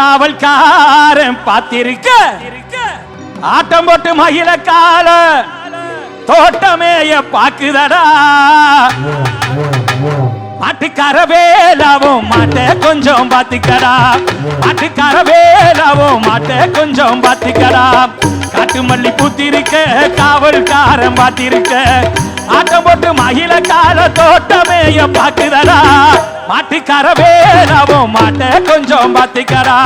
காவல்காரன் பாத்திருக்க ஆட்டம் போட்டு மயில கால தோட்டமேய பாக்குதடா மாட்டுக்கார வேலாவும் மாட்டை கொஞ்சம் பாத்துக்கடா மாட்டுக்கார வேலாவும் மாட்டை கொஞ்சம் பாத்துக்கடா காட்டு மல்லி பூத்திருக்க காவல்காரன் பாத்திருக்க ஆட்டம் போட்டு மகிழ கால தோட்டமேய பாக்குதடா மாட்டுக்கார வேலாவும் மாட்டை கொஞ்சம் பாத்துக்கடா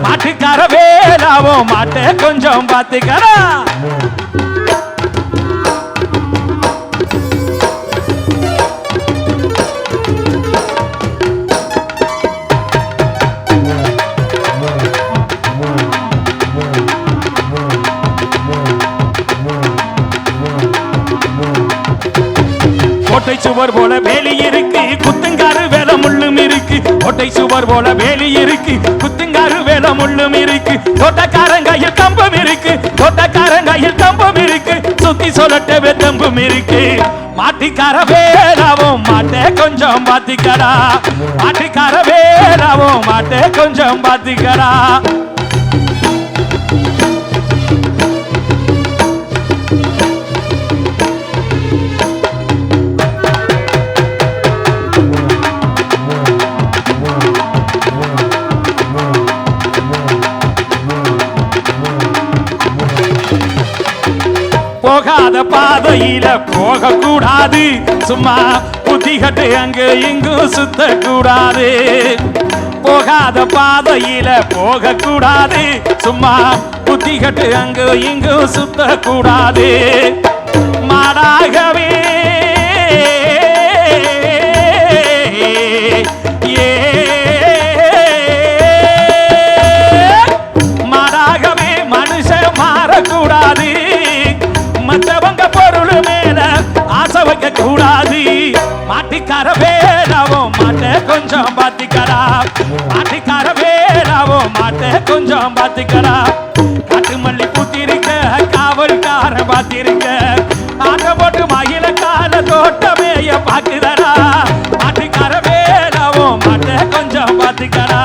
மாட்டுக்கார வேலாவும் மாட்டை கொஞ்சம் பாத்துக்கடா கோட்டை சுவர் போல வேலி இருக்கு குத்துங்காரு வேலை முள்ளும் இருக்கு கோட்டை சுவர் போல வேலி இருக்கு குத்துங்காரு வேலை முள்ளும் இருக்கு தோட்டக்காரங்கையில் கம்பம் இருக்கு தோட்டக்காரங்கையில் கம்பம் இருக்கு சுத்தி சொல்லட்டவே தம்பும் இருக்கு மாட்டுக்கார வேலாவும் மாட்டை கொஞ்சம் பாத்திக்கடா மாட்டுக்கார வேலாவும் மாட்டை கொஞ்சம் பாத்திக்கடா போகாத பாதையில போக கூடாது சும்மா புத்திகட்டு அங்க இங்கும் சுத்த கூடாது போகாத பாதையில போக கூடாது சும்மா புத்திகட்டு அங்க இங்கும் சுத்த கூடாது மாடாகவே மாடாகவே மனுஷன் மாறக்கூடாது மற்றவங்க பொருள் மேல ஆசை வைக்க கூடாது மாட்டுக்கார வேலாவும் மாட்டை கொஞ்சம் பாத்திக்கடா மாட்டுக்கார வேலாவும் மாட்டை கொஞ்சம் பாத்திக்கடா காட்டு மல்லி பூத்திருக்க காவல்கார பாத்திருக்க ஆட்டம் போட்டு மகிழ கால தோட்டமேய பாக்குதடா மாட்டுக்கார வேலாவும் மாட்டை கொஞ்சம் பாத்திக்கடா